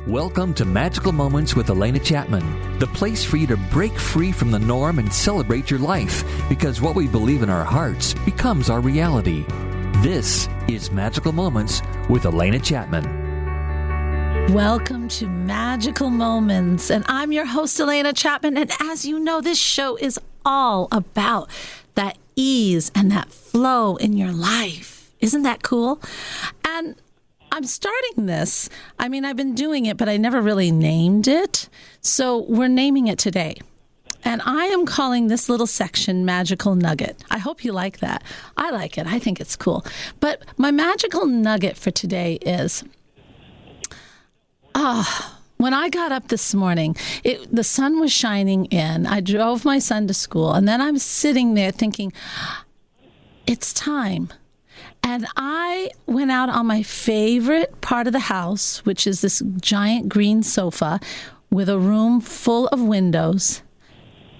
Welcome to Magical Moments with Alena Chapman, the place for you to break free from the norm and celebrate your life, because what we believe in our hearts becomes our reality. This is Magical Moments with Alena Chapman. Welcome to Magical Moments, and I'm your host, Alena Chapman, and as you know, this show is all about that ease and that flow in your life. Isn't that cool? And I'm starting this. I've been doing it, but I never really named it. So we're naming it today. And I am calling this little section Magical Nugget. I hope you like that. I like it. I think it's cool. But my magical nugget for today is, when I got up this morning, the sun was shining in. I drove my son to school, and then I'm sitting there thinking, it's time. And I went out on my favorite part of the house, which is this giant green sofa with a room full of windows.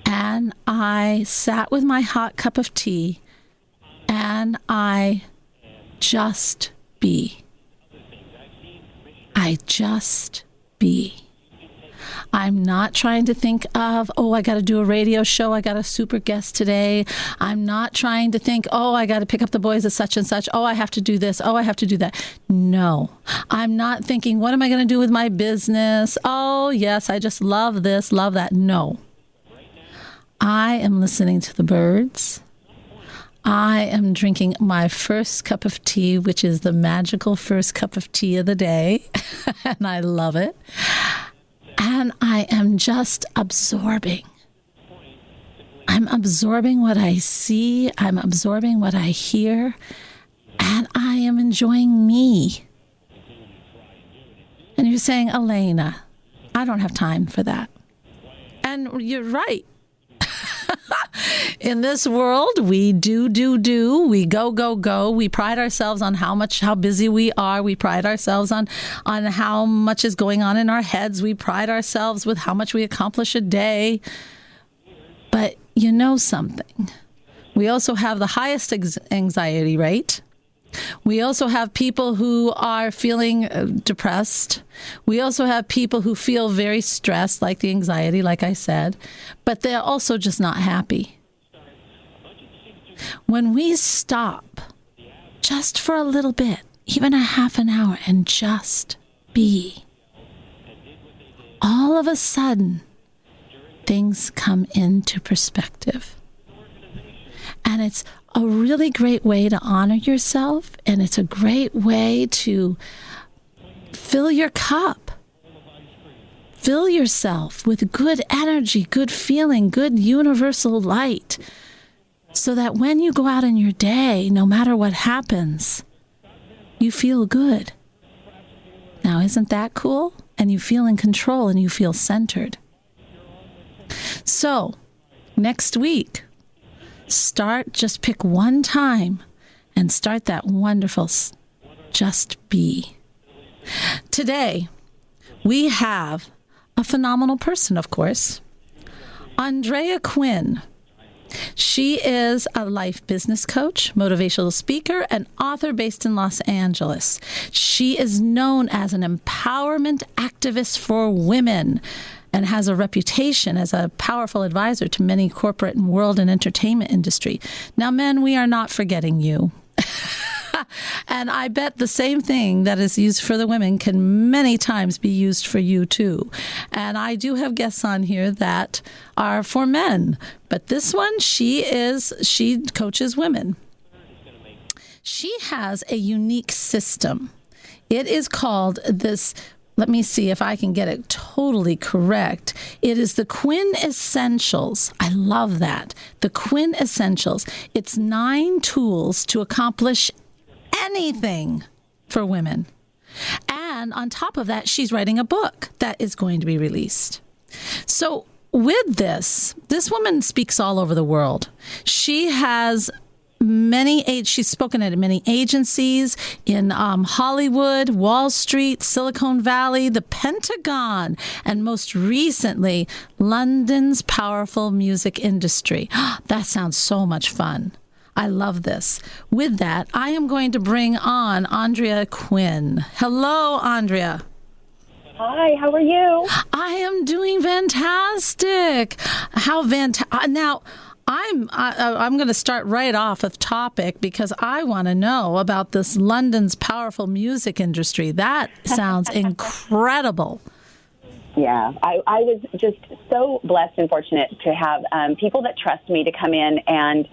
And I sat with my hot cup of tea and I just be. I just be. I'm not trying to think of, I got to do a radio show. I got a super guest today. I'm not trying to think, I got to pick up the boys at such and such. I have to do this. I have to do that. No, I'm not thinking, what am I going to do with my business? Yes, I just love this, love that. No, I am listening to the birds. I am drinking my first cup of tea, which is the magical first cup of tea of the day. And I love it. And I am just absorbing. I'm absorbing what I see. I'm absorbing what I hear. And I am enjoying me. And you're saying, Alena, I don't have time for that. And you're right. In this world, we do. We go. We pride ourselves on how busy we are. We pride ourselves on how much is going on in our heads. We pride ourselves with how much we accomplish a day. But you know something? We also have the highest anxiety rate. We also have people who are feeling depressed. We also have people who feel very stressed, like the anxiety, like I said, but they're also just not happy. When we stop just for a little bit, even a half an hour, and just be, all of a sudden, things come into perspective. And it's a really great way to honor yourself, and it's a great way to fill your cup. Fill yourself with good energy, good feeling, good universal light, so that when you go out in your day, no matter what happens, you feel good. Now, isn't that cool? And you feel in control and you feel centered. So, next week, just pick one time and start that wonderful just be. Today, we have a phenomenal person, of course, Andrea Quinn. She is a life business coach, motivational speaker, and author based in Los Angeles. She is known as an empowerment activist for women and has a reputation as a powerful advisor to many corporate and world and entertainment industry. Now, men, we are not forgetting you. And I bet the same thing that is used for the women can many times be used for you too. And I do have guests on here that are for men, but this one, she coaches women. She has a unique system. It is called this. Let me see if I can get it totally correct. It is the Quinn Essentials. I love that. The Quinn Essentials. It's 9 tools to accomplish anything for women. And on top of that, she's writing a book that is going to be released. So with this woman speaks all over the world. She has she's spoken at many agencies in Hollywood, Wall Street, Silicon Valley, the Pentagon, and most recently, London's powerful music industry. That sounds so much fun. I love this. With that, I am going to bring on Andrea Quinn. Hello, Andrea. Hi, how are you? I am doing fantastic. Now, I'm going to start right off with topic because I want to know about this London's powerful music industry. That sounds incredible. Yeah, I was just so blessed and fortunate to have people that trust me to come in and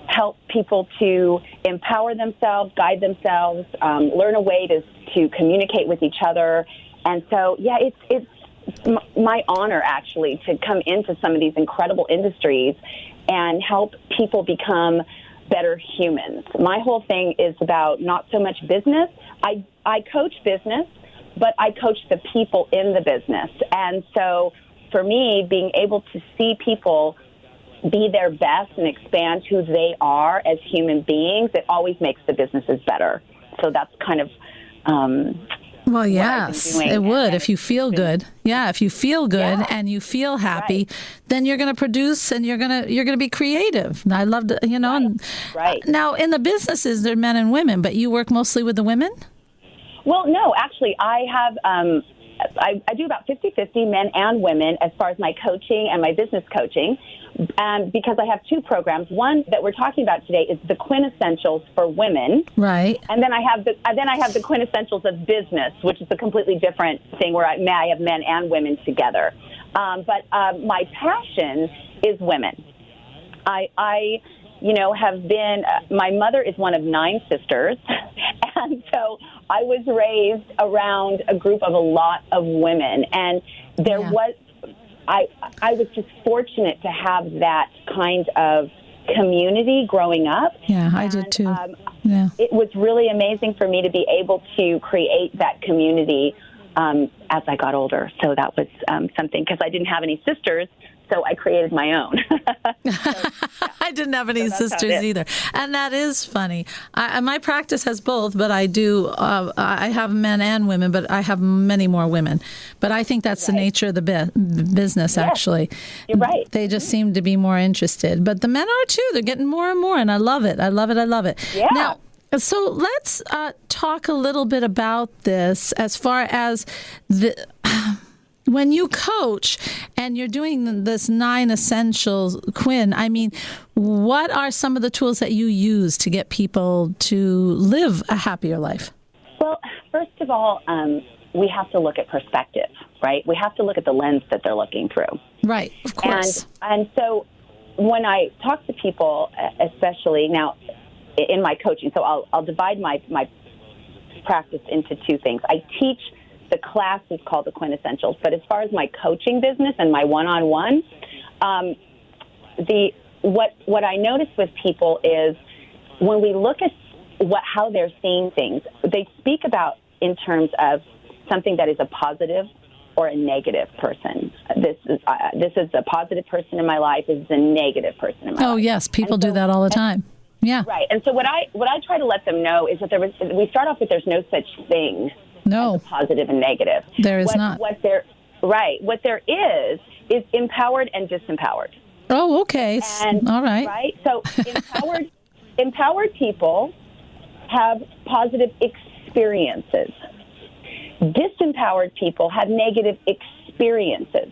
help people to empower themselves, guide themselves, learn a way to communicate with each other. And so, yeah, it's my honor, actually, to come into some of these incredible industries and help people become better humans. My whole thing is about not so much business. I coach business, but I coach the people in the business. And so for me, being able to see people be their best and expand who they are as human beings, it always makes the businesses better. So that's kind of well, yes, it would if you feel good. Yeah, if you feel good and you feel happy, then you're going to produce and you're going to be creative. I love to, Right. Now, in the businesses, there are men and women, but you work mostly with the women? Well, no, actually, I have I do about 50-50 men and women as far as my coaching and my business coaching, because I have two programs. One that we're talking about today is the quintessentials for women, right? And then I have the quintessentials of business, which is a completely different thing where I have men and women together. But my passion is women. I have been. My mother is one of 9 sisters, and so I was raised around a group of a lot of women, and there was. I was just fortunate to have that kind of community growing up. Yeah, I did too. It was really amazing for me to be able to create that community as I got older. So that was something, because I didn't have any sisters, so I created my own. I didn't have any sisters either. And that is funny. My practice has both, but I do. I have men and women, but I have many more women. But I think that's the nature of the business, actually. You're right. They just seem to be more interested. But the men are too. They're getting more and more, and I love it. I love it. I love it. Yeah. Now, so let's talk a little bit about this as far as when you coach and you're doing this 9 essentials, Quinn, I mean, what are some of the tools that you use to get people to live a happier life? Well, first of all, we have to look at perspective, right? We have to look at the lens that they're looking through. Right, of course. And so when I talk to people, especially now in my coaching, so I'll divide my practice into 2 things. I teach. The class is called the quintessentials, but as far as my coaching business and my one-on-one, what I notice with people is when we look at how they're seeing things, they speak about in terms of something that is a positive or a negative person. This is a positive person in my life. This is a negative person in my life. Oh yes, people do that all the time. Yeah, right. And so what I try to let them know is that we start off with there's no such thing. No. Positive and negative. There is not. What there is empowered and disempowered. Oh, okay. And, all right. Right? So empowered people have positive experiences. Disempowered people have negative experiences.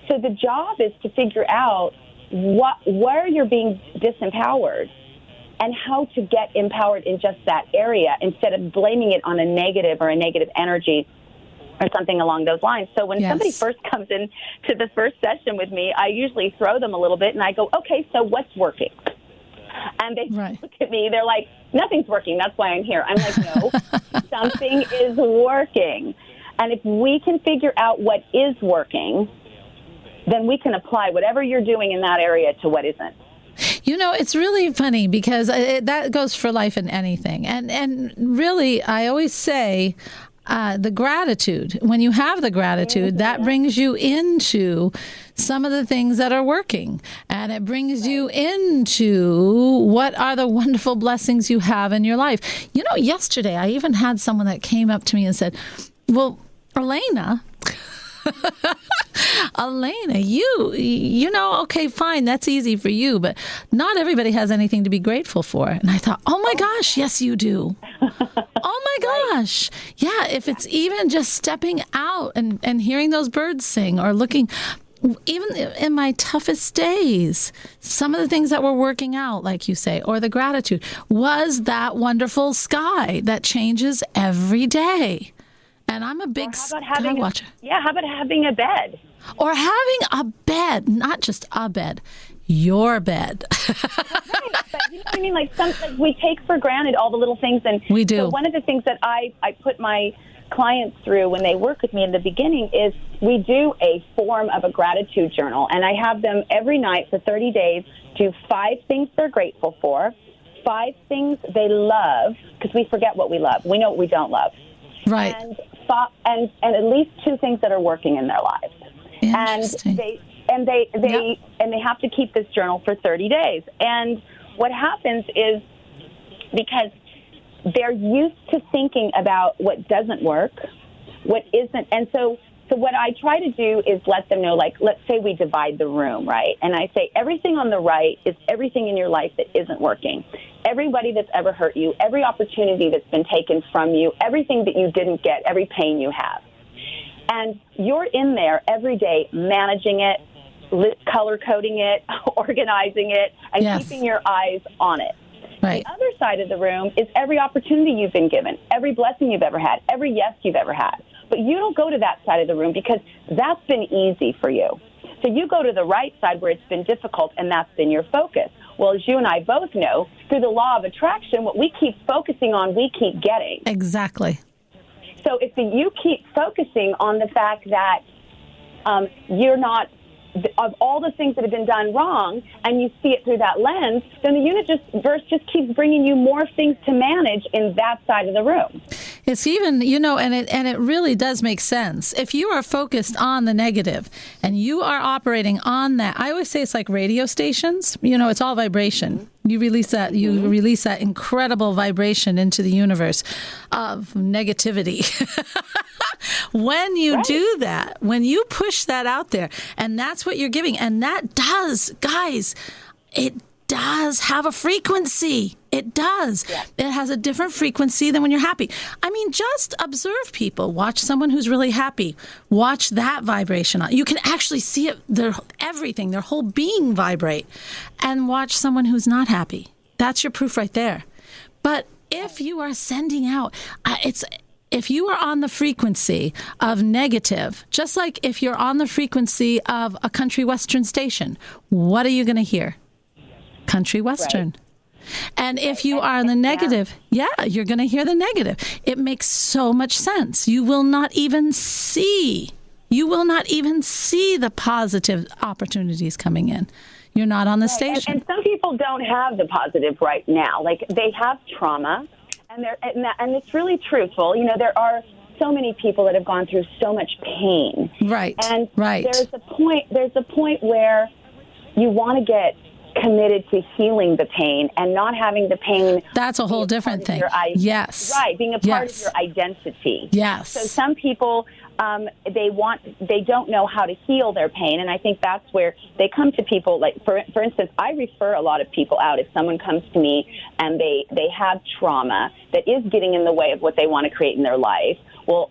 So the job is to figure out where you're being disempowered and how to get empowered in just that area instead of blaming it on a negative or a negative energy or something along those lines. So when somebody first comes in to the first session with me, I usually throw them a little bit and I go, okay, so what's working? And they look at me, they're like, nothing's working. That's why I'm here. I'm like, no, something is working. And if we can figure out what is working, then we can apply whatever you're doing in that area to what isn't. It's really funny because that goes for life in anything. And really, I always say the gratitude. When you have the gratitude, that brings you into some of the things that are working. And it brings you into what are the wonderful blessings you have in your life. Yesterday, I even had someone that came up to me and said, well, Alena, Alena, you know, okay, fine, that's easy for you, but not everybody has anything to be grateful for. And I thought, oh my gosh, yes, you do. Oh my gosh. Yeah, if it's even just stepping out and hearing those birds sing or looking, even in my toughest days, some of the things that were working out, like you say, or the gratitude, was that wonderful sky that changes every day. And I'm a big sky watcher. How about having a bed? Or having a bed, not just a bed, your bed. Right, but you know what I mean? Like we take for granted all the little things. And we do. So one of the things that I put my clients through when they work with me in the beginning is we do a form of a gratitude journal. And I have them every night for 30 days do 5 things they're grateful for, 5 things they love, because we forget what we love. We know what we don't love. Right. And at least 2 things that are working in their lives. Interesting. And they have to keep this journal for 30 days. And what happens is, because they're used to thinking about what doesn't work, what isn't, and so what I try to do is let them know, like, let's say we divide the room, right? And I say everything on the right is everything in your life that isn't working. Everybody that's ever hurt you, every opportunity that's been taken from you, everything that you didn't get, every pain you have. And you're in there every day managing it, color coding it, organizing it, and keeping your eyes on it. Right. The other side of the room is every opportunity you've been given, every blessing you've ever had, every yes you've ever had. But you don't go to that side of the room because that's been easy for you. So you go to the right side where it's been difficult, and that's been your focus. Well, as you and I both know, through the law of attraction, what we keep focusing on, we keep getting. Exactly. So if you keep focusing on the fact that you're not, of all the things that have been done wrong, and you see it through that lens, then the universe just keeps bringing you more things to manage in that side of the room. It's even, you know, and it really does make sense. If you are focused on the negative and you are operating on that, I always say it's like radio stations. You know, it's all vibration. You release that. You release that incredible vibration into the universe of negativity. When you do that, when you push that out there, and that's what you're giving, and that does, guys, it does have a frequency. It does. Yeah. It has a different frequency than when you're happy. I mean, just observe people. Watch someone who's really happy. Watch that vibration. You can actually see it, everything, their whole being vibrate. And watch someone who's not happy. That's your proof right there. But if you are sending out, if you are on the frequency of negative, just like if you're on the frequency of a country western station, what are you going to hear? Country western. Right. And if you are in the negative, you're going to hear the negative. It makes so much sense. You will not even see the positive opportunities coming in. You're not on the station. And some people don't have the positive right now. Like, they have trauma, and it's really truthful. You know, there are so many people that have gone through so much pain. Right. And there's a point where you want to get committed to healing the pain and not having the pain. That's a whole different thing. Yes. Right. Being a part of your identity. Yes. So some people, they don't know how to heal their pain. And I think that's where they come to people. Like, for instance, I refer a lot of people out. If someone comes to me and they have trauma that is getting in the way of what they want to create in their life, well,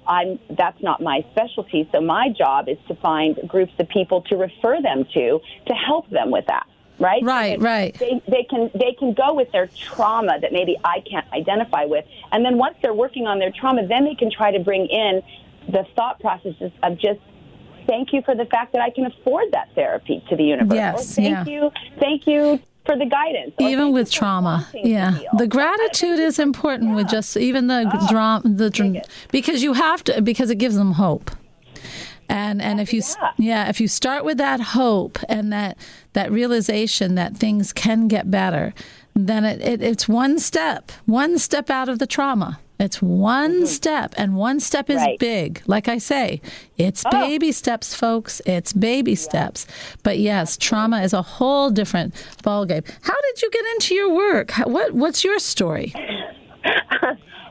that's not my specialty. So my job is to find groups of people to refer them to help them with that. Right? Right. They can go with their trauma that maybe I can't identify with. And then once they're working on their trauma, then they can try to bring in the thought processes of just, thank you for the fact that I can afford that therapy to the universe. Yes. Or thank you for the guidance. Even with trauma. Yeah. The gratitude is important with just even the drama, because you have to, because it gives them hope. And if you start with that hope and that realization that things can get better, then it's one step out of the trauma. It's one step, and one step is big. Like I say, it's baby steps, folks. It's baby steps. But yes, trauma is a whole different ballgame. How did you get into your work? What's your story?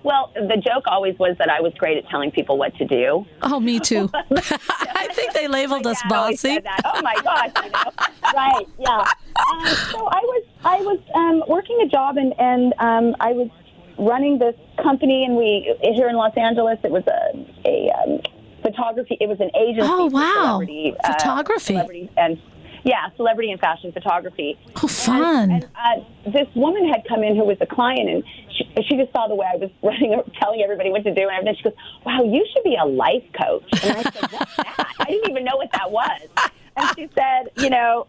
Well, the joke always was that I was great at telling people what to do. Oh, me too. I think they labeled us bossy. Oh my gosh, right? Yeah. So I was working a job, and I was running this company, and here in Los Angeles, it was a photography. It was an agency. Oh, wow! For celebrity, photography celebrity and fashion photography. Oh, fun! And this woman had come in who was a client, and she just saw the way I was telling everybody what to do, and everything. She goes, "Wow, you should be a life coach." And I said, "What's that?" I didn't even know what that was. And she said,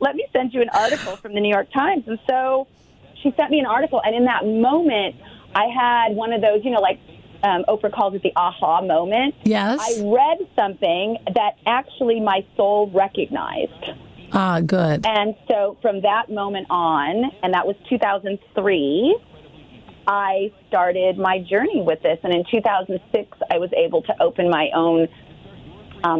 "Let me send you an article from the New York Times." And so she sent me an article, and in that moment, I had one of those, Oprah calls it the aha moment. Yes. I read something that actually my soul recognized. Ah, good. And so from that moment on, and that was 2003, I started my journey with this. And in 2006, I was able to open my own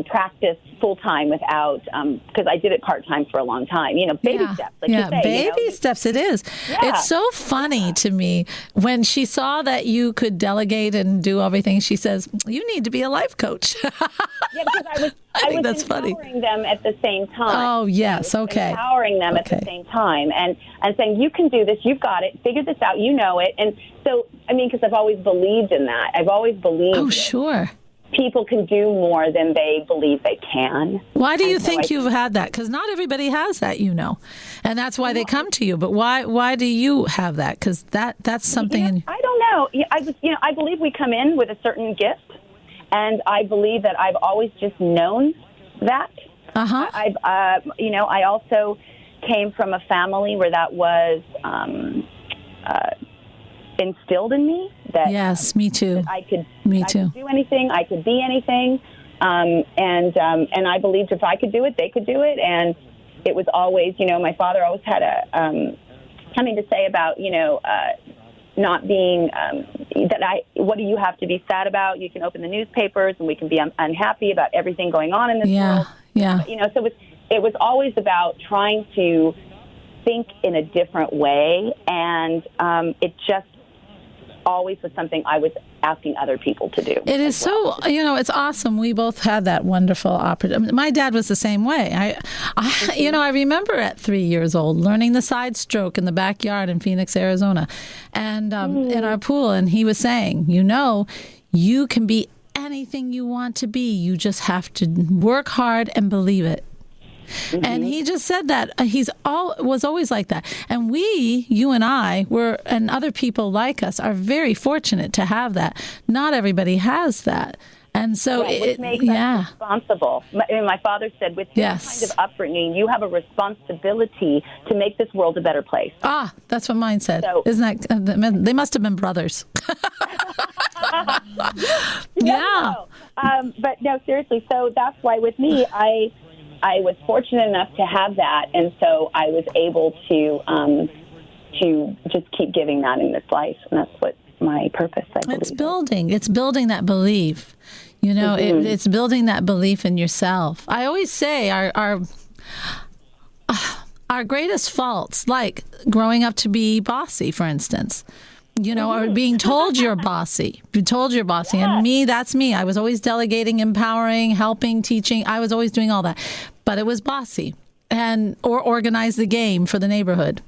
practice full-time without, because I did it part-time for a long time, baby steps. Like you say, baby steps it is. Yeah. It's so funny to me when she saw that you could delegate and do everything. She says, you need to be a life coach. Yeah, because I was that's empowering funny. them at the same time. Oh, yes, okay. Empowering them at the same time and saying, you can do this, you've got it, figure this out, you know it. And so, because I've always believed in that. I've always believed Oh, sure. people can do more than they believe they can. Why do you think you've had that? Because not everybody has that, and that's why they come to you. But why do you have that? Because that's something. I don't know. I believe we come in with a certain gift, and I believe that I've always just known that. Uh-huh. I also came from a family where that was instilled in me. That yes, me too. That I could do anything. I could be anything, and I believed if I could do it, they could do it. And it was always, my father always had something to say about, not being what do you have to be sad about? You can open the newspapers, and we can be unhappy about everything going on in this world. Yeah. But, so it was always about trying to think in a different way, and it just always was something I was asking other people to do. It is so, it's awesome. We both had that wonderful opportunity. My dad was the same way. I remember at 3 years old learning the side stroke in the backyard in Phoenix, Arizona, and in our pool. And he was saying, you can be anything you want to be. You just have to work hard and believe it. Mm-hmm. And he just said that was always like that. And you and I and other people like us are very fortunate to have that. Not everybody has that. And so which makes us responsible. My father said, with your kind of upbringing, you have a responsibility to make this world a better place. Ah, that's what mine said. So, isn't that, they must have been brothers. Yeah. But no, seriously. So that's why with me, I was fortunate enough to have that, and so I was able to just keep giving that in this life, and that's what my purpose, I believe. It's building that belief. It's building that belief in yourself. I always say our greatest faults, like growing up to be bossy, for instance. Or being told you're bossy. You're told you're bossy. Yeah. And that's me. I was always delegating, empowering, helping, teaching. I was always doing all that. But it was bossy or organize the game for the neighborhood.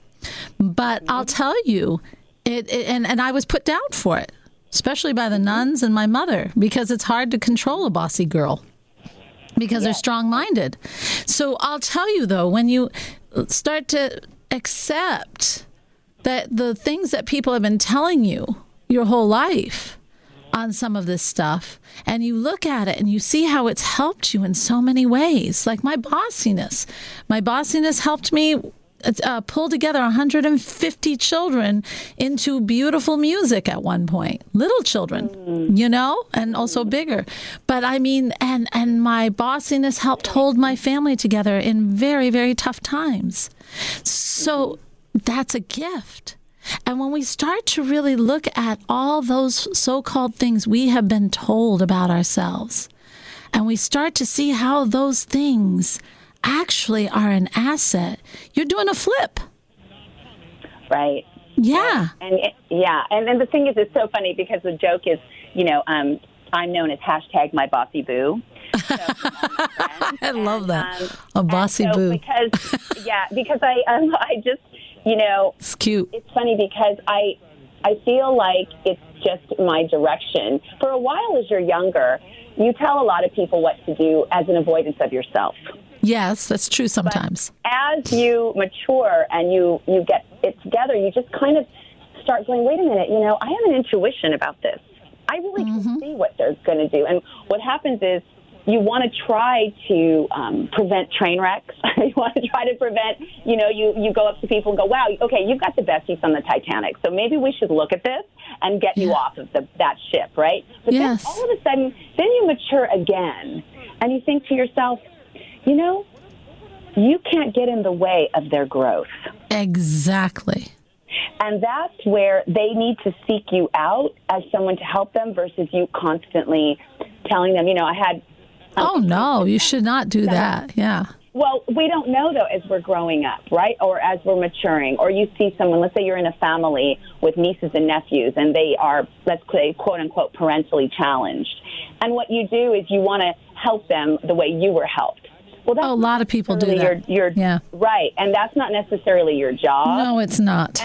But I'll tell you, and I was put down for it, especially by the nuns and my mother, because it's hard to control a bossy girl because they're strong-minded. So I'll tell you, though, when you start to accept that the things that people have been telling you your whole life on some of this stuff, and you look at it and you see how it's helped you in so many ways, like my bossiness. My bossiness helped me pull together 150 children into beautiful music at one point. Little children, and also bigger. But and my bossiness helped hold my family together in very, very tough times. So that's a gift. And when we start to really look at all those so-called things we have been told about ourselves, and we start to see how those things actually are an asset, you're doing a flip. Right. Yeah. And the thing is, it's so funny because the joke is, I'm known as #my bossy boo. So, I love that. A bossy boo. Because I just, it's cute. It's funny because I feel like it's just my direction. For a while, as you're younger, you tell a lot of people what to do as an avoidance of yourself. Yes, that's true sometimes. But as you mature and you get it together, you just kind of start going, wait a minute, I have an intuition about this. I really can see what they're going to do. And what happens is you want to try to prevent train wrecks. You want to try to prevent, you go up to people and go, wow, okay, you've got the best seats on the Titanic, so maybe we should look at this and get you off of that ship, right? But then all of a sudden, then you mature again, and you think to yourself, you can't get in the way of their growth. Exactly. And that's where they need to seek you out as someone to help them versus you constantly telling them, I had... oh, no, you should not do that. Yeah. Well, we don't know, though, as we're growing up, right? Or as we're maturing. Or you see someone, let's say you're in a family with nieces and nephews, and they are, let's say, quote-unquote, parentally challenged. And what you do is you want to help them the way you were helped. Well, that's a lot of people do that. Yeah. Right. And that's not necessarily your job. No, it's not.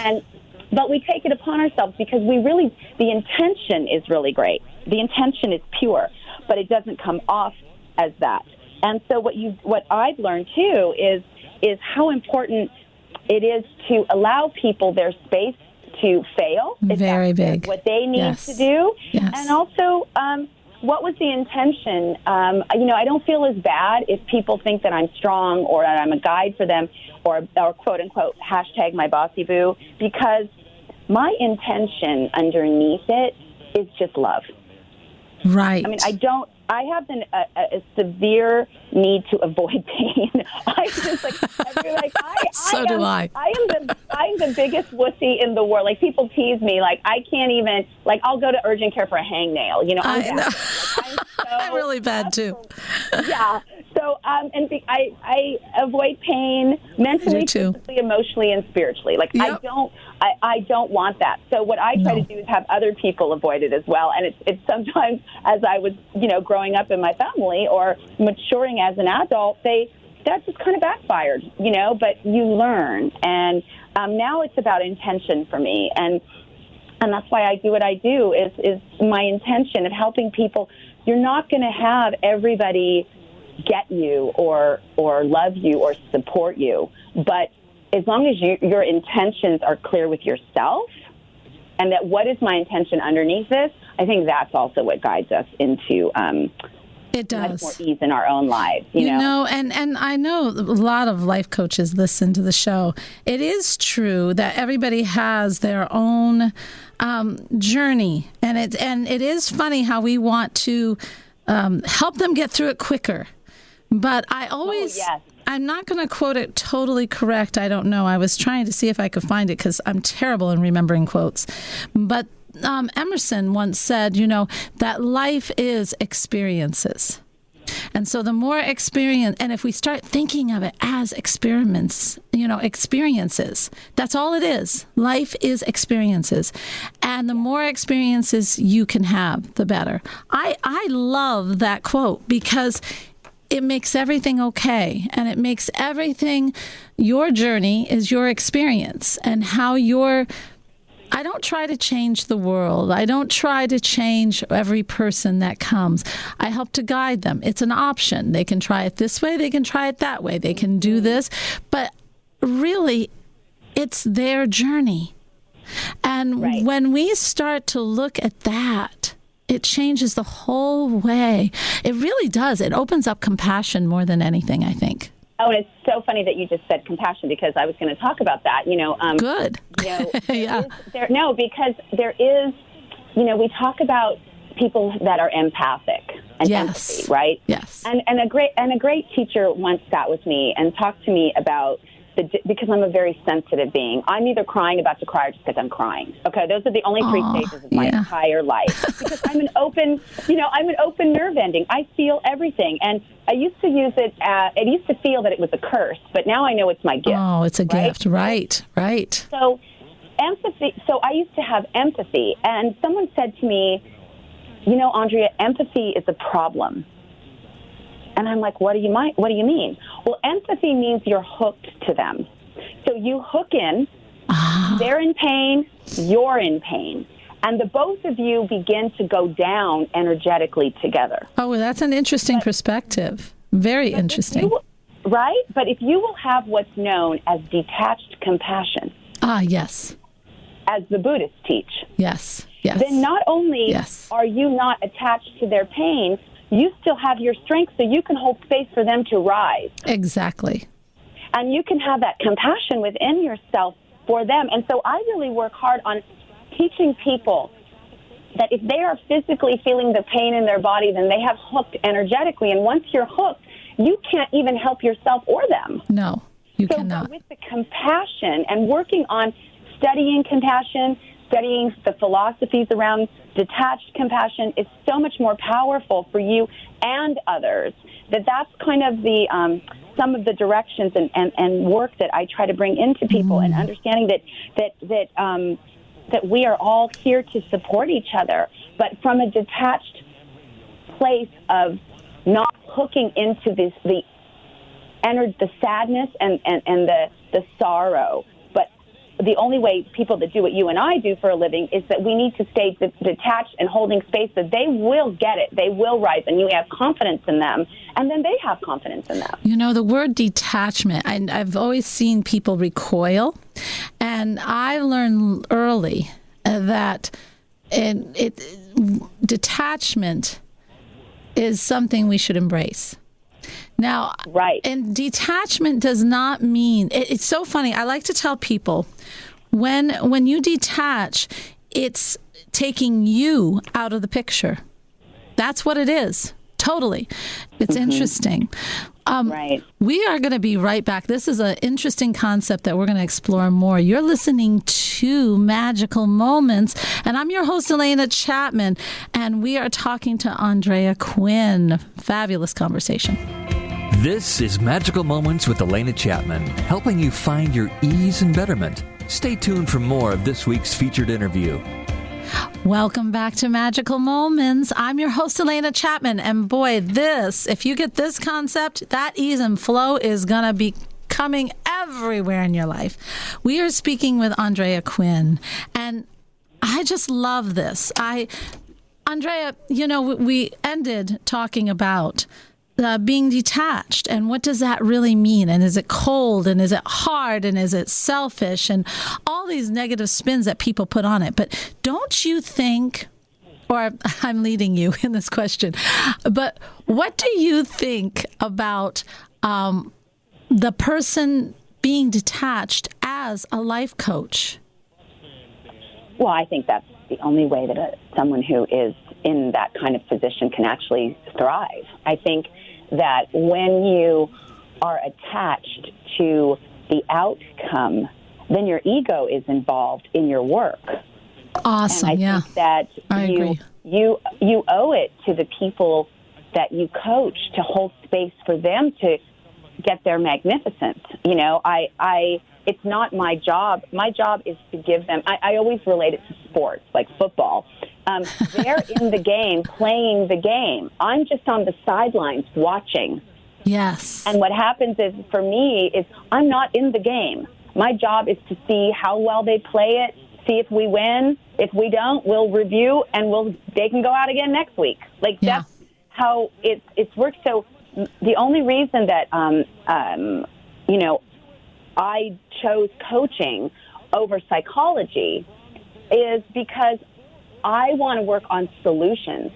But we take it upon ourselves because the intention is really great. The intention is pure, but it doesn't come off as that. And so what I've learned too is how important it is to allow people their space to fail. Very big. What they need to do. Yes. And also, what was the intention? I don't feel as bad if people think that I'm strong or that I'm a guide for them or quote unquote #my bossy boo, because my intention underneath it is just love. Right. I mean, I have a severe need to avoid pain. So do I. I'm the biggest wussy in the world. Like, people tease me. Like, I can't even, I'll go to urgent care for a hangnail. I know. I'm really bad too. Yeah. So, I avoid pain mentally, physically, emotionally, and spiritually. I don't want that. So what I try to do is have other people avoid it as well. And it's sometimes, as I was, growing up in my family or maturing as an adult, that just kind of backfired, but you learn. And now it's about intention for me. And that's why I do what I do is my intention of helping people. You're not going to have everybody get you or love you or support you. But as long as your intentions are clear with yourself and that what is my intention underneath this, I think that's also what guides us into it does. much more ease in our own lives. You know, and I know a lot of life coaches listen to the show. It is true that everybody has their own journey, and it is funny how we want to help them get through it quicker. But I always, I'm not going to quote it totally correct. I don't know. I was trying to see if I could find it because I'm terrible in remembering quotes. But Emerson once said, that life is experiences. And so the more experience, and if we start thinking of it as experiments, experiences, that's all it is. Life is experiences. And the more experiences you can have, the better. I love that quote because it makes everything okay. And it makes everything, your journey is your experience and how I don't try to change the world. I don't try to change every person that comes. I help to guide them. It's an option. They can try it this way. They can try it that way. They can do this. But really, it's their journey. And when we start to look at that, it changes the whole way. It really does. It opens up compassion more than anything, I think. Oh, and it's so funny that you just said compassion because I was going to talk about that. Good. Yeah. Because there is, we talk about people that are empathic and empathy, right? Yes. And a great teacher once sat with me and talked to me about because I'm a very sensitive being. I'm either crying, about to cry, or just because I'm crying. Okay, those are the only three stages of my entire life. Because I'm an open nerve ending. I feel everything, and I used to use it. I used to feel that it was a curse, but now I know it's my gift. Oh, it's a gift, right? So, empathy. So I used to have empathy, and someone said to me, Andrea, empathy is a problem. And I'm like, what do you mean? Well, empathy means you're hooked to them. So you hook in, they're in pain, you're in pain. And the both of you begin to go down energetically together. Oh, well, that's an interesting perspective. Very interesting. Right? But if you will have what's known as detached compassion. Yes. As the Buddhists teach. Yes. Then not only are you not attached to their pain, you still have your strength, so you can hold space for them to rise. Exactly. And you can have that compassion within yourself for them. And so I really work hard on teaching people that if they are physically feeling the pain in their body, then they have hooked energetically. And once you're hooked, you can't even help yourself or them. No, you cannot. So with the compassion and working on studying compassion, studying the philosophies around detached compassion is so much more powerful for you and others. That's kind of the some of the directions and work that I try to bring into people, and understanding that we are all here to support each other, but from a detached place of not hooking into the sadness and the sorrow. But the only way people that do what you and I do for a living is that we need to stay detached and holding space, that they will get it, they will rise, and you have confidence in them, and then they have confidence in them. The word detachment, I've always seen people recoil, and I learned early that detachment is something we should embrace. Now, right. And detachment does not mean, it's so funny. I like to tell people when you detach, it's taking you out of the picture. That's what it is. Totally. It's interesting. Right. We are going to be right back. This is an interesting concept that we're going to explore more. You're listening to Magical Moments, and I'm your host, Alena Chapman, and we are talking to Andrea Quinn. Fabulous conversation. This is Magical Moments with Alena Chapman, helping you find your ease and betterment. Stay tuned for more of this week's featured interview. Welcome back to Magical Moments. I'm your host, Alena Chapman. And boy, if you get this concept, that ease and flow is going to be coming everywhere in your life. We are speaking with Andrea Quinn. And I just love this. Andrea, we ended talking about being detached, and what does that really mean? And is it cold, and is it hard, and is it selfish, and all these negative spins that people put on it. But don't you think, or I'm leading you in this question, but what do you think about the person being detached as a life coach? Well, I think that's the only way that someone who is in that kind of position can actually thrive. I think that when you are attached to the outcome, then your ego is involved in your work. Awesome. And I think that you owe it to the people that you coach to hold space for them to get their magnificence. It's not my job. My job is to give them, I always relate it to sports, like football. They're in the game, playing the game. I'm just on the sidelines watching. Yes. And what happens is, for me, is I'm not in the game. My job is to see how well they play it, see if we win. If we don't, we'll review, and they can go out again next week. That's how it's worked. So the only reason that, I chose coaching over psychology is because I want to work on solutions.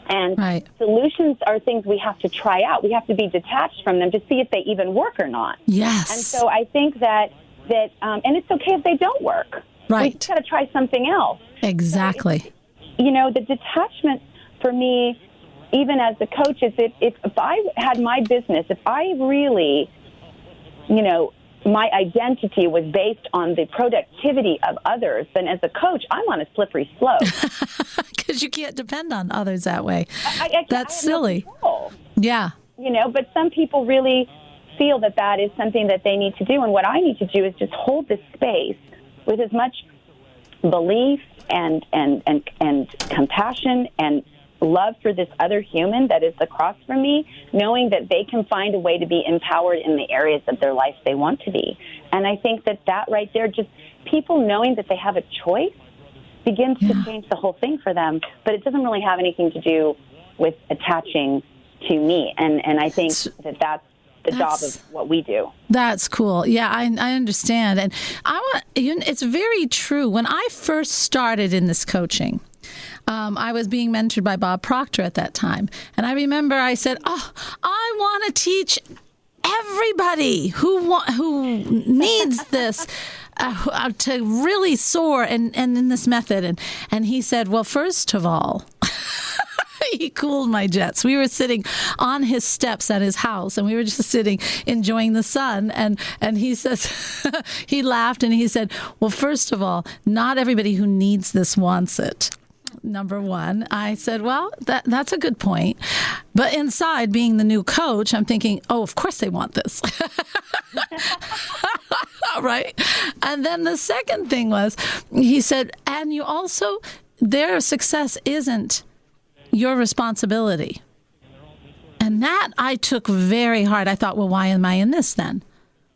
And solutions are things we have to try out. We have to be detached from them to see if they even work or not. Yes. And so I think that and it's okay if they don't work. Right. We just got to try something else. Exactly. So, the detachment for me, even as a coach, is if I had my business, if I really, my identity was based on the productivity of others, then as a coach, I'm on a slippery slope. Because you can't depend on others that way. That's I silly. No control. Yeah. But some people really feel that is something that they need to do. And what I need to do is just hold this space with as much belief and compassion and love for this other human that is across from me, knowing that they can find a way to be empowered in the areas of their life they want to be. And I think that right there, just people knowing that they have a choice begins to change the whole thing for them. But it doesn't really have anything to do with attaching to me. And I think that's the job of what we do. That's cool. Yeah, I understand. And it's very true. When I first started in this coaching, I was being mentored by Bob Proctor at that time. And I remember I said, I want to teach everybody who needs this to really soar and in this method. And he said, well, first of all, he cooled my jets. We were sitting on his steps at his house, and we were just sitting enjoying the sun. And he says, he laughed and he said, well, first of all, not everybody who needs this wants it. Number one. I said, well, that's a good point. But inside, being the new coach, I'm thinking, oh, of course they want this. Right? And then the second thing was, he said, and you also, their success isn't your responsibility. And that I took very hard. I thought, well, why am I in this then?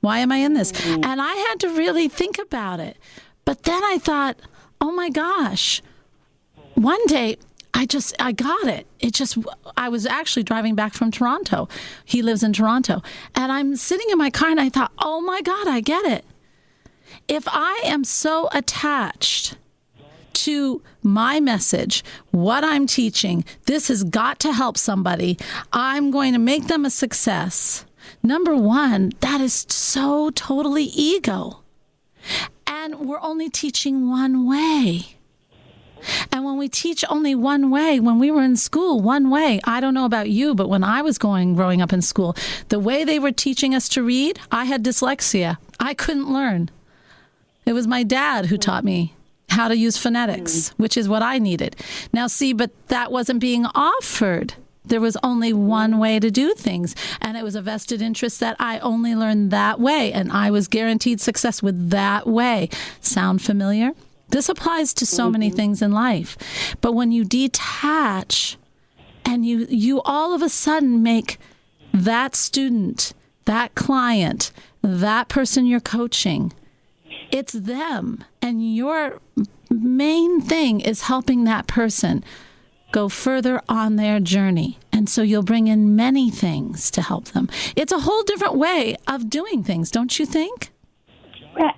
Why am I in this? And I had to really think about it. But then I thought, oh my gosh, one day I got it. I was actually driving back from Toronto. He lives in Toronto. And I'm sitting in my car and I thought, oh my God, I get it. If I am so attached to my message, what I'm teaching, this has got to help somebody, I'm going to make them a success. Number one, that is so totally ego. And we're only teaching one way. And when we teach only one way, when we were in school, one way, I don't know about you, but when I was growing up in school, the way they were teaching us to read, I had dyslexia. I couldn't learn. It was my dad who taught me how to use phonetics, which is what I needed. Now, see, but that wasn't being offered. There was only one way to do things, and it was a vested interest that I only learned that way, and I was guaranteed success with that way. Sound familiar? This applies to so many things in life. But when you detach and you all of a sudden make that student, that client, that person you're coaching, it's them. And your main thing is helping that person go further on their journey. And so you'll bring in many things to help them. It's a whole different way of doing things, don't you think?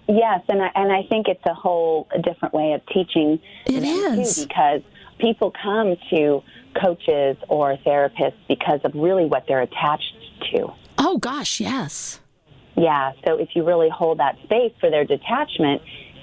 Yes, and I think it's a different way of teaching. It is. Too, because people come to coaches or therapists because of really what they're attached to. Oh, gosh, yes. Yeah, so if you really hold that space for their detachment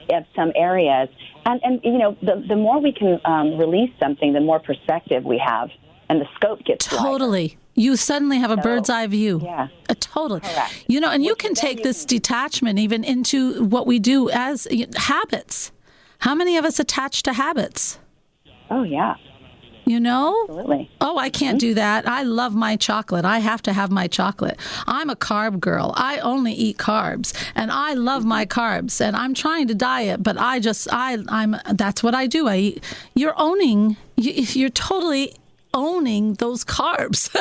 of some areas, and you know, the more we can release something, the more perspective we have, and the scope gets totally wider. You suddenly have a bird's eye view. Yeah. Totally. Correct. You know, and you can take this detachment even into what we do as habits. How many of us attach to habits? Oh, yeah. You know? Absolutely. Oh, I can't do that. I love my chocolate. I have to have my chocolate. I'm a carb girl. I only eat carbs, and I love my carbs, and I'm trying to diet, but I'm that's what I do. I eat. You're totally owning those carbs.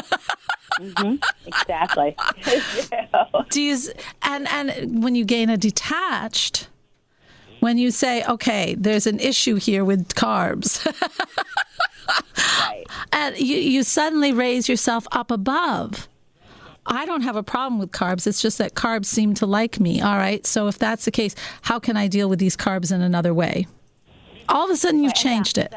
Exactly. Do you, and when you gain a detached, when you say, okay, there's an issue here with carbs, right. And you suddenly raise yourself up above. I don't have a problem with carbs. It's just that carbs seem to like me. All right. So if that's the case, how can I deal with these carbs in another way? All of a sudden you've changed it.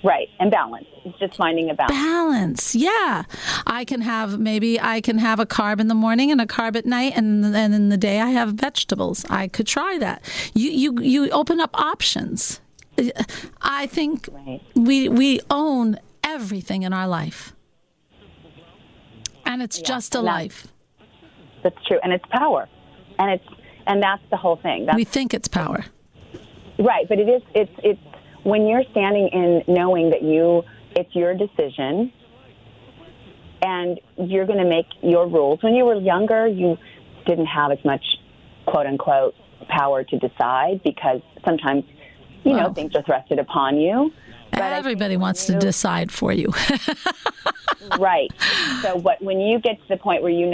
Right. And balance. It's just finding a balance. Balance. Yeah. I can have a carb in the morning and a carb at night, and in the day I have vegetables. I could try that. You open up options. I think we own everything in our life. And it's just a life. That's true. And it's power. And that's the whole thing. We think it's power. Right, but it's when you're standing in knowing that it's your decision and you're going to make your rules. When you were younger, you didn't have as much, quote unquote, power to decide, because sometimes, things are thrusted upon you. But everybody wants to decide for you. Right. So when you get to the point where you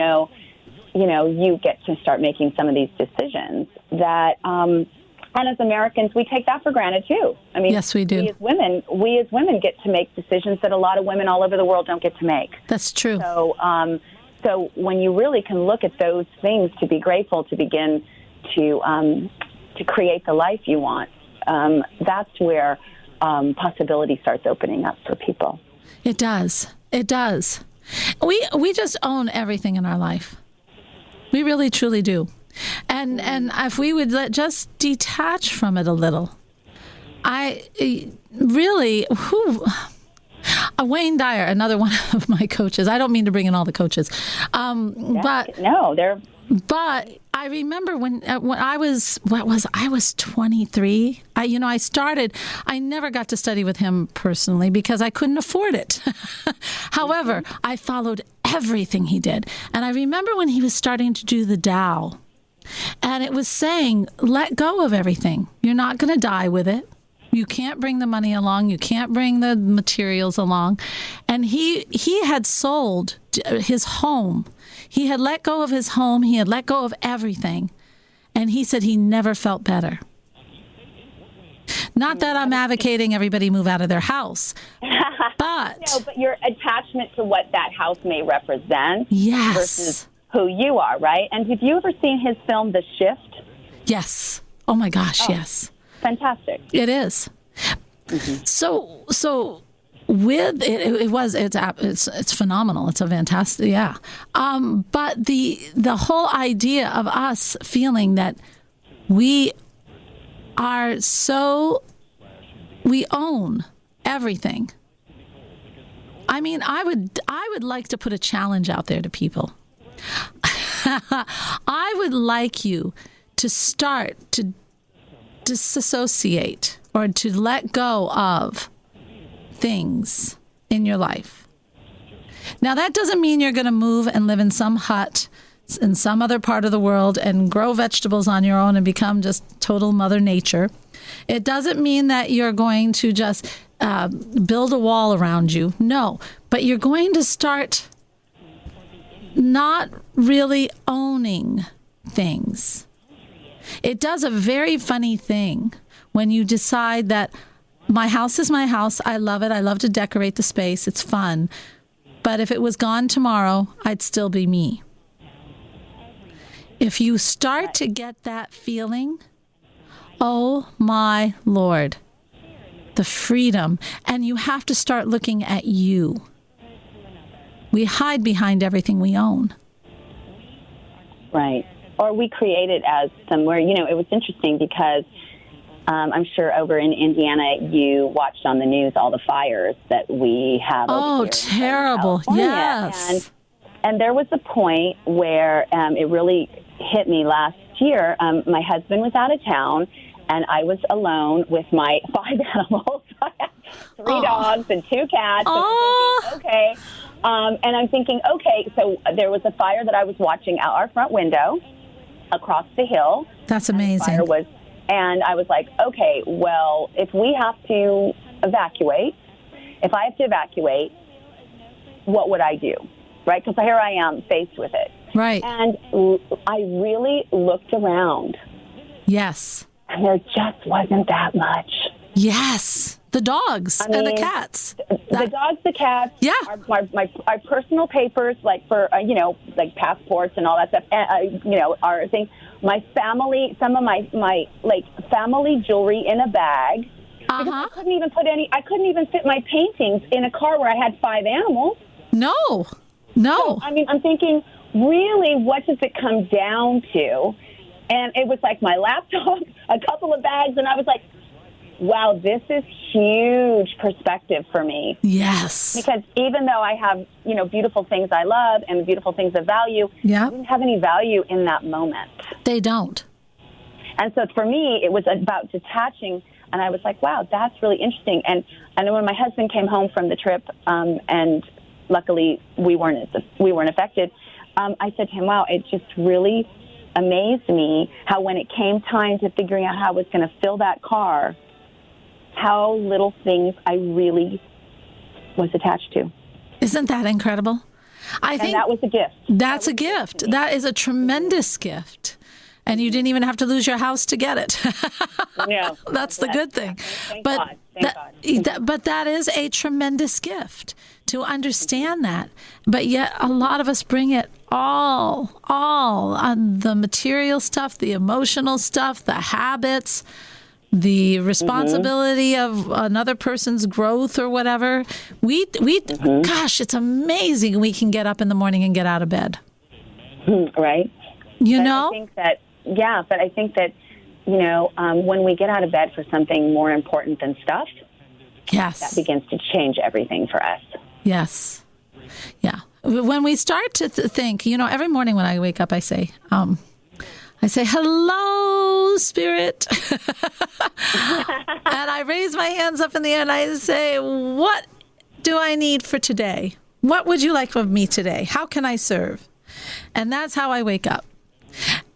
get to start making some of these decisions that, and as Americans, we take that for granted too. I mean, yes, we do. We as women get to make decisions that a lot of women all over the world don't get to make. That's true. So when you really can look at those things to be grateful, to begin to create the life you want, that's where possibility starts opening up for people. It does. It does. We just own everything in our life. We really, truly do. And if we would just detach from it a little, Wayne Dyer, another one of my coaches. I don't mean to bring in all the coaches, But I remember when I was 23. I never got to study with him personally because I couldn't afford it. However, I followed everything he did. And I remember when he was starting to do the Tao, and it was saying, let go of everything. You're not going to die with it. You can't bring the money along. You can't bring the materials along. And he had sold his home. He had let go of his home. He had let go of everything. And he said he never felt better. Not that I'm advocating everybody move out of their house. But no, but your attachment to what that house may represent versus who you are, right? And have you ever seen his film, The Shift? Yes. Oh, my gosh, yes. Fantastic. It is. Mm-hmm. So with it's phenomenal. It's a fantastic, yeah. But the whole idea of us feeling that we own everything. I mean, I would like to put a challenge out there to people. I would like you to start to disassociate or to let go of things in your life. Now, that doesn't mean you're going to move and live in some hut in some other part of the world and grow vegetables on your own and become just total Mother Nature. It doesn't mean that you're going to just build a wall around you. No, but you're going to start not really owning things. It does a very funny thing when you decide that my house is my house. I love it. I love to decorate the space. It's fun. But if it was gone tomorrow, I'd still be me. If you start to get that feeling, oh my Lord, the freedom. And you have to start looking at you. We hide behind everything we own. Right. Or we create it as somewhere, it was interesting because I'm sure over in Indiana you watched on the news all the fires that we have over here terrible. In yes. And there was a point where it really hit me last year. My husband was out of town, and I was alone with my 5 animals. I had 3 dogs and 2 cats. And I'm thinking, okay, so there was a fire that I was watching out our front window across the hill. That's amazing. And I was like, okay, well, if I have to evacuate, what would I do? Right? Because here I am faced with it. Right. And I really looked around. Yes. And there just wasn't that much. Yes. The dogs and the cats. The dogs, the cats. Yeah. Our personal papers, like for, like passports and all that stuff, our thing. My family, some of my family jewelry in a bag. Because I couldn't even fit my paintings in a car where I had 5 animals. No. So, I'm thinking, really, what does it come down to? And it was like my laptop, a couple of bags, and I was like, wow, this is huge perspective for me. Yes. Because even though I have, beautiful things I love and beautiful things of value, I didn't have any value in that moment. They don't. And so for me, it was about detaching, and I was like, wow, that's really interesting. And when my husband came home from the trip, and luckily we weren't affected, I said to him, wow, it just really amazed me how when it came time to figuring out how I was going to fill that car, how little things I really was attached to. Isn't that incredible? I think that was a gift. That's a gift. That is a tremendous gift. And you didn't even have to lose your house to get it. No. That's the good thing. Thank God. But that is a tremendous gift to understand that. But yet a lot of us bring it all on the material stuff, the emotional stuff, the habits, the responsibility of another person's growth or whatever. Gosh, it's amazing we can get up in the morning and get out of bed. Right. But I think that, when we get out of bed for something more important than stuff, yes, that begins to change everything for us. Yes. Yeah. When we start to think, every morning when I wake up, I say, hello, Spirit. And I raise my hands up in the air and I say, what do I need for today? What would you like of me today? How can I serve? And that's how I wake up.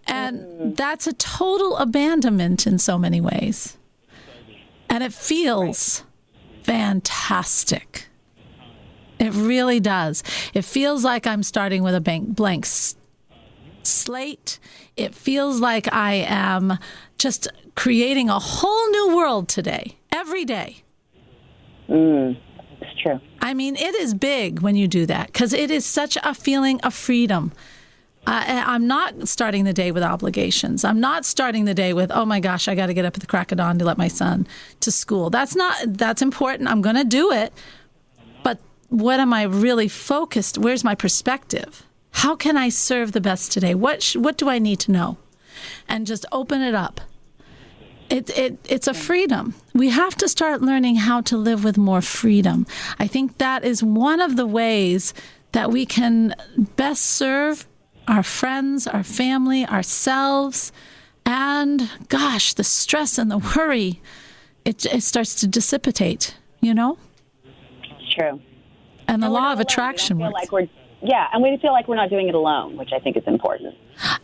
And that's a total abandonment in so many ways. And it feels fantastic. It really does. It feels like I'm starting with a blank slate. It feels like I am just creating a whole new world today, every day. It's true. I mean, it is big when you do that because it is such a feeling of freedom. I'm not starting the day with obligations. I'm not starting the day with, oh my gosh, I got to get up at the crack of dawn to let my son to school. That's important. I'm going to do it. But what am I really focused? Where's my perspective? How can I serve the best today? What do I need to know? And just open it up. It's a freedom. We have to start learning how to live with more freedom. I think that is one of the ways that we can best serve our friends, our family, ourselves, and gosh, the stress and the worry, it starts to dissipate, It's true. And the law of attraction works. And we feel like we're not doing it alone, which I think is important.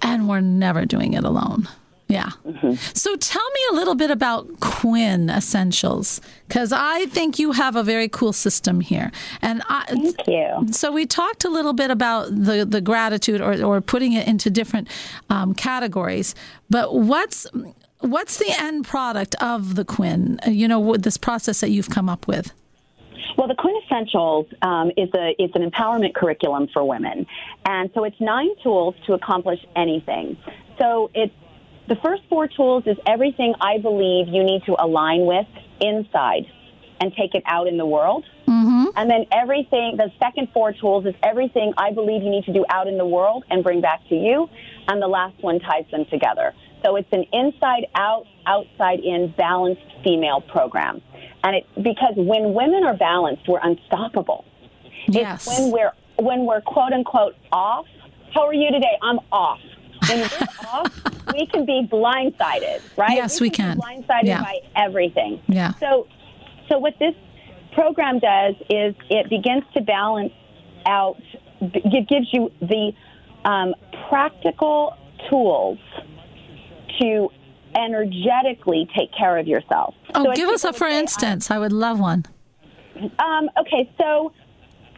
And we're never doing it alone. Yeah. Mm-hmm. So tell me a little bit about Quinn Essentials, because I think you have a very cool system here. And Thank you. So we talked a little bit about the gratitude or putting it into different categories. But what's the end product of the Quinn, with this process that you've come up with? Well, the Quinn Essentials is an empowerment curriculum for women. And so it's 9 tools to accomplish anything. So the first 4 tools is everything I believe you need to align with inside and take it out in the world. Mm-hmm. And then the second 4 tools is everything I believe you need to do out in the world and bring back to you. And the last one ties them together. So it's an inside out, outside in balanced female program. And because when women are balanced, we're unstoppable. Yes. It's when we're quote unquote off. How are you today? I'm off. When we're off, we can be blindsided, right? Yes, we can. Be blindsided by everything. Yeah. So what this program does is it begins to balance out. It gives you the practical tools to energetically take care of yourself. Oh, give us a for instance. I would love one. Okay, so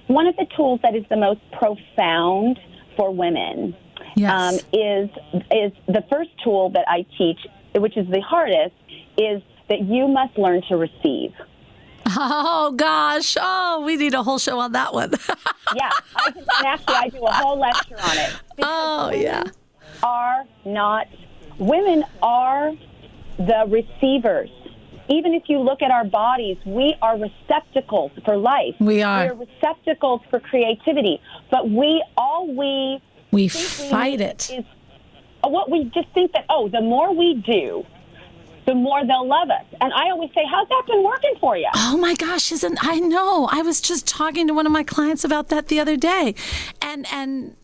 one of the tools that is the most profound for women is the first tool that I teach, which is the hardest, is that you must learn to receive. Oh, gosh. Oh, we need a whole show on that one. Yeah. I do a whole lecture on it. Women are the receivers. Even if you look at our bodies, we are receptacles for life. We are. We're receptacles for creativity. But we fight it. Is what we just think that, the more we do, the more they'll love us. And I always say, how's that been working for you? Oh my gosh, I know. I was just talking to one of my clients about that the other day. And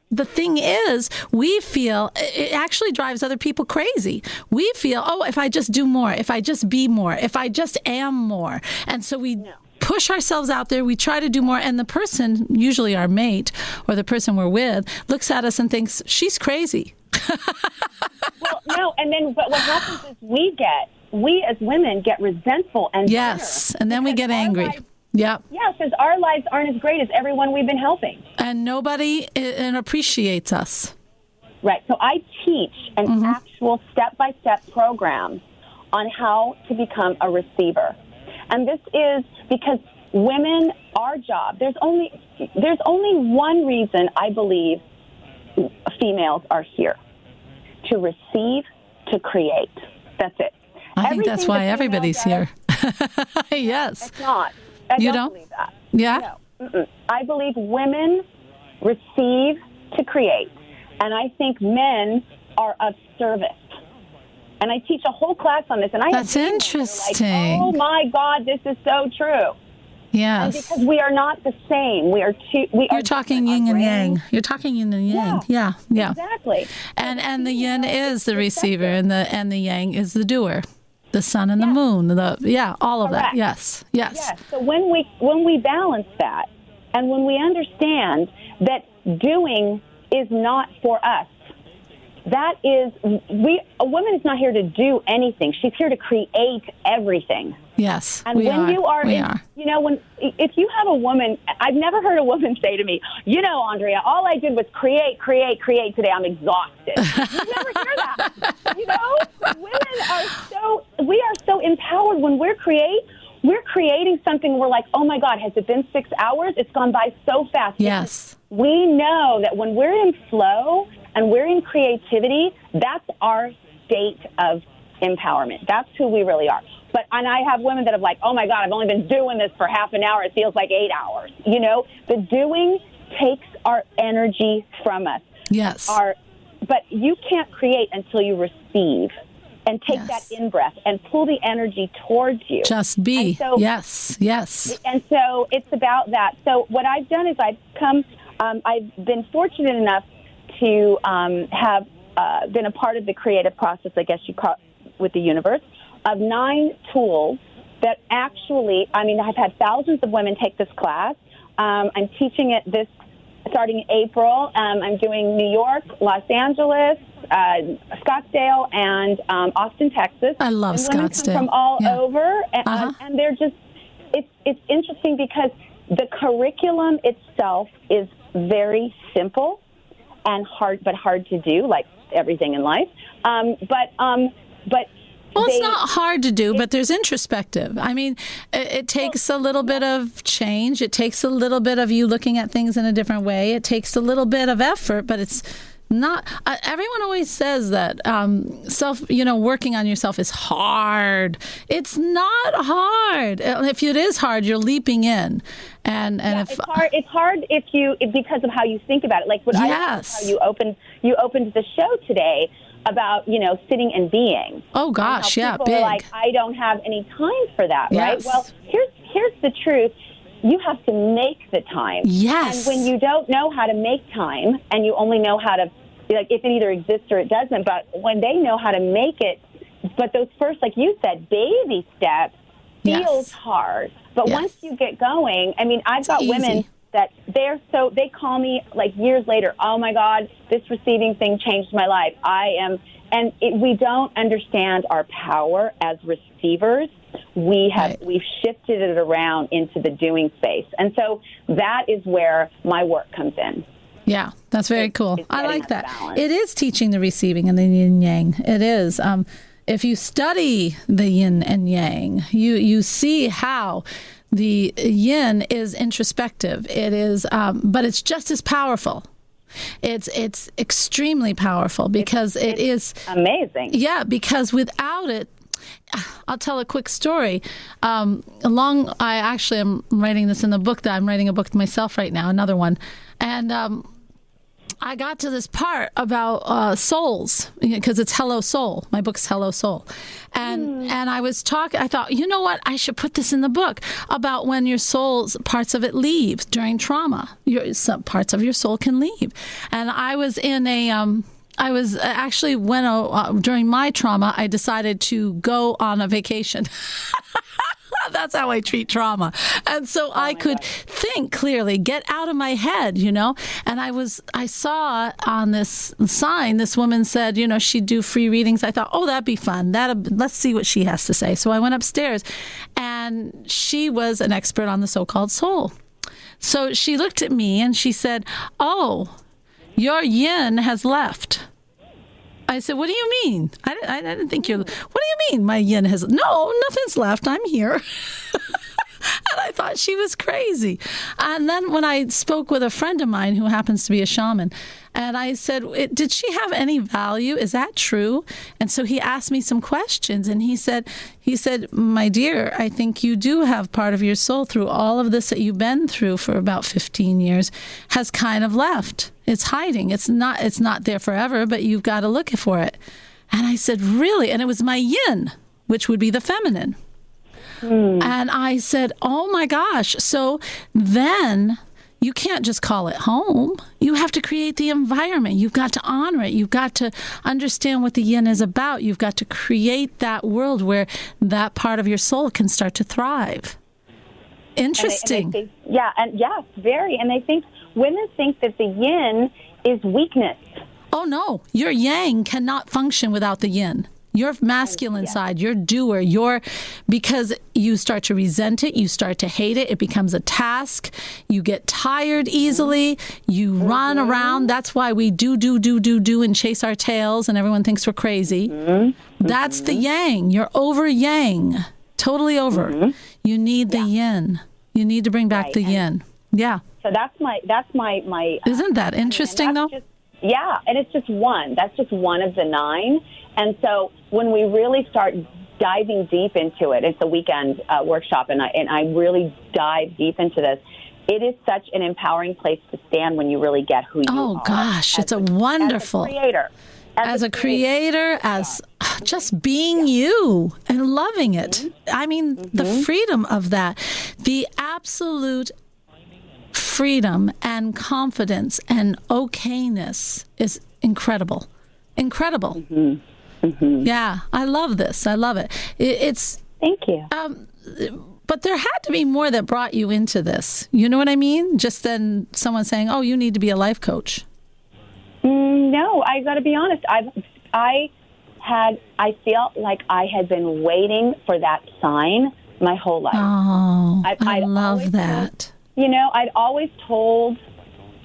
the thing is, we feel it actually drives other people crazy. We feel, if I just do more, if I just be more, if I just am more. And so we push ourselves out there. We try to do more. And the person, usually our mate or the person we're with, looks at us and thinks, she's crazy. Well, no, and then but what happens is we as women get resentful and yes, bitter and then we get angry. Yep. Yeah, because our lives aren't as great as everyone we've been helping. And nobody appreciates us. Right. So I teach an actual step-by-step program on how to become a receiver. And this is because women, our job, there's only one reason I believe females are here: to receive, to create. That's it. I think that's why everybody's here. Yes. It's not. I don't believe that. Yeah? No. Mm-mm. I believe women receive to create. And I think men are of service. And I teach a whole class on this. And that's interesting. Like, oh, my God, this is so true. Yes. And because we are not the same. You're talking yin and yang. You're talking yin and yang. Yeah. Exactly. And the yin is the receiver, and the yang is the doer. The sun and the moon. All of Correct. that. Yes. So when we balance that, and when we understand that doing is not for us, that is, a woman is not here to do anything. She's here to create everything. Yes, and when you are, if you have a woman, I've never heard a woman say to me, Andrea, all I did was create today. I'm exhausted. You never hear that. Women we are so empowered when we're creating something. We're like, oh my God, has it been 6 hours? It's gone by so fast. Yes. We know that when we're in flow and we're in creativity, that's our state of empowerment. That's who we really are. And I have women that have like, oh my God, I've only been doing this for half an hour. It feels like 8 hours. The doing takes our energy from us. Yes. But you can't create until you receive and take that in-breath and pull the energy towards you. Just be. So, yes. And so it's about that. So what I've done is I've been fortunate enough to have been a part of the creative process, I guess you call it, with the universe, of 9 tools that actually, I've had thousands of women take this class. I'm teaching it starting in April. I'm doing New York, Los Angeles, Scottsdale, and Austin, Texas. I love Scottsdale. Women come from all over, and they're just, it's interesting because the curriculum itself is very simple and hard to do, like everything in life. Well, it's not hard to do, but there's introspective. It takes a little bit of change. It takes a little bit of you looking at things in a different way. It takes a little bit of effort, but it's not. Everyone always says that working on yourself is hard. It's not hard. If it is hard, you're leaping in, it's hard. It's hard because of how you think about it. Like what I how you opened the show today about, sitting and being. Oh gosh, people big. Are like, I don't have any time for that, yes. Right? Well, here's the truth. You have to make the time. Yes. And when you don't know how to make time, and you only know how to, like, if it either exists or it doesn't, but when they know how to make it, but those first, like you said, baby steps feels hard. But once you get going, I've got women that they call me like years later, oh my God, this receiving thing changed my life. We don't understand our power as receivers. We've shifted it around into the doing space. And so that is where my work comes in. Yeah, that's very cool. I like that. It is teaching the receiving and the yin yang. It is. If you study the yin and yang, you see how the yin is introspective. It is, but it's just as powerful. It's extremely powerful because it is amazing. Yeah, because without it, I'll tell a quick story. I actually am writing this in the book. I'm writing a book myself right now, another one, and I got to this part about souls, because it's Hello Soul. My book's Hello Soul. And I was talking, I thought, you know what? I should put this in the book about when your soul's parts of it leave during trauma. Some parts of your soul can leave. And I was in during my trauma, I decided to go on a vacation. That's how I treat trauma. And so I could think clearly, get out of my head, And I saw on this sign, this woman said, she'd do free readings. I thought, that'd be fun. Let's see what she has to say. So I went upstairs, and she was an expert on the so-called soul. So she looked at me and she said, "Oh, your yin has left." I said, "What do you mean? I didn't think what do you mean my yin has, no, nothing's left. I'm here." And I thought she was crazy. And then when I spoke with a friend of mine who happens to be a shaman, and I said, "Did she have any value? Is that true?" And so he asked me some questions, and he said, "My dear, I think you do have part of your soul through all of this that you've been through for about 15 years has kind of left. It's hiding. It's not there forever, but you've got to look for it." And I said, "Really?" And it was my yin, which would be the feminine. And I said, "Oh my gosh." So then you can't just call it home. You have to create the environment. You've got to honor it. You've got to understand what the yin is about. You've got to create that world where that part of your soul can start to thrive. Interesting. Very. And women think that the yin is weakness. Oh no, your yang cannot function without the yin. Your masculine side, your doer, because you start to resent it, you start to hate it, it becomes a task, you get tired easily, you run around. That's why we do and chase our tails and everyone thinks we're crazy. That's the yang. You're over yang. Totally over. You need the yin. You need to bring back the yin. Yeah. So that's my Isn't that interesting though? And it's just one. That's just one of the 9. And so when we really start diving deep into it, it's a weekend workshop, and I really dive deep into this. It is such an empowering place to stand when you really get who you are. Oh gosh, it's a wonderful creator. As a creator, as just being you and loving it. I mean, the freedom of that, the absolute freedom and confidence and okayness is incredible. Incredible. Yeah, I love this. I love it. It's Thank you. But there had to be more that brought you into this. You know what I mean? Just then someone saying, "Oh, you need to be a life coach." No, I got to be honest. I feel like I had been waiting for that sign my whole life. Oh, I love that. I'd always told,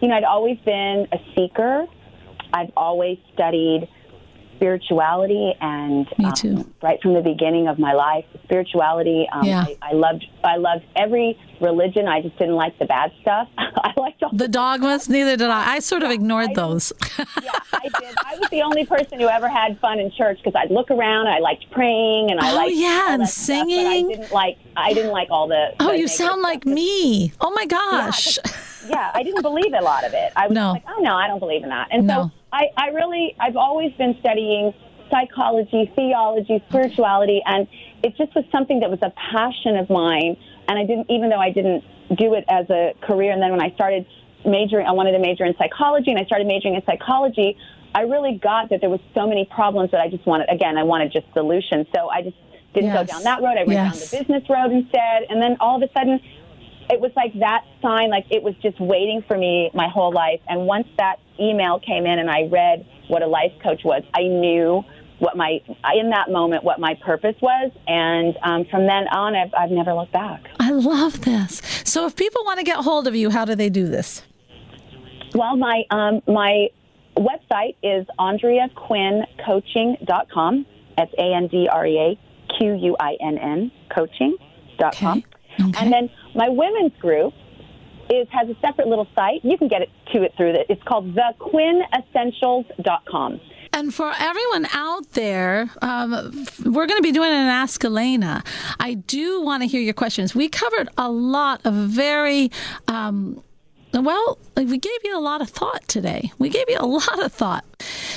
I'd always been a seeker. I've always studied spirituality, and me too. Right from the beginning of my life, spirituality. I loved every religion. I just didn't like the bad stuff. I liked all the dogmas. Neither did I. I sort of ignored those. I did. I was the only person who ever had fun in church because I'd look around. I liked praying, and I liked all and that singing. Stuff, but I didn't like all the. Oh, you sound like me. Oh my gosh. I didn't believe a lot of it. I was like, oh no, I don't believe in that. And so I've always been studying psychology, theology, spirituality, and it just was something that was a passion of mine. And even though I didn't do it as a career, and then when I started majoring, I wanted to major in psychology, and I started majoring in psychology, I really got that there was so many problems that I wanted just solutions. So I just didn't go down that road. I went down the business road instead. And then all of a sudden, it was like that sign, like it was just waiting for me my whole life. And once that email came in and I read what a life coach was, I knew in that moment what my purpose was. And from then on, I've never looked back. I love this. So if people want to get hold of you, how do they do this? Well, my website is AndreaQuinnCoaching.com. That's AndreaQuinn coaching.com. Okay. And then my women's group has a separate little site. You can get to it through it's called theQuinnessentials.com. And for everyone out there, we're going to be doing an Ask Alena. I do want to hear your questions. We covered a lot of very, we gave you a lot of thought today.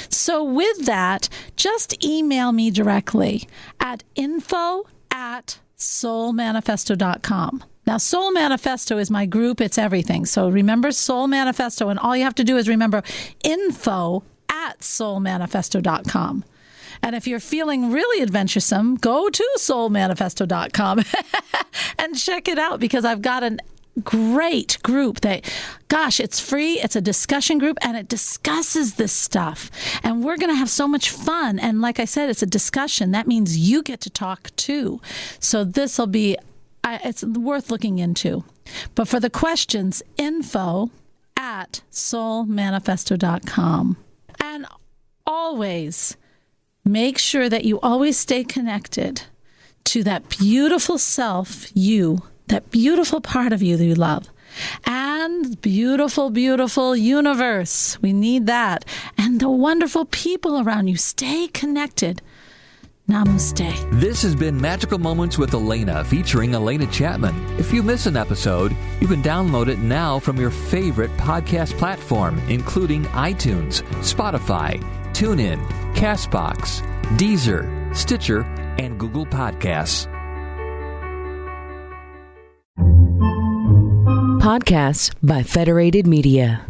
So with that, just email me directly at info@soulmanifesto.com. Now, Soul Manifesto is my group. It's everything. So remember Soul Manifesto, and all you have to do is remember info@soulmanifesto.com. And if you're feeling really adventuresome, go to soulmanifesto.com and check it out, because I've got a great group that, gosh, it's free. It's a discussion group, and it discusses this stuff. And we're going to have so much fun. And like I said, it's a discussion. That means you get to talk too. So this will be, it's worth looking into. But for the questions, info@soulmanifesto.com. And always make sure that you always stay connected to that beautiful self, you, that beautiful part of you that you love. And beautiful, beautiful universe. We need that. And the wonderful people around you. Stay connected. Namaste. This has been Magical Moments with Alena, featuring Alena Chapman. If you miss an episode, you can download it now from your favorite podcast platform, including iTunes, Spotify, TuneIn, CastBox, Deezer, Stitcher, and Google Podcasts. Podcasts by Federated Media.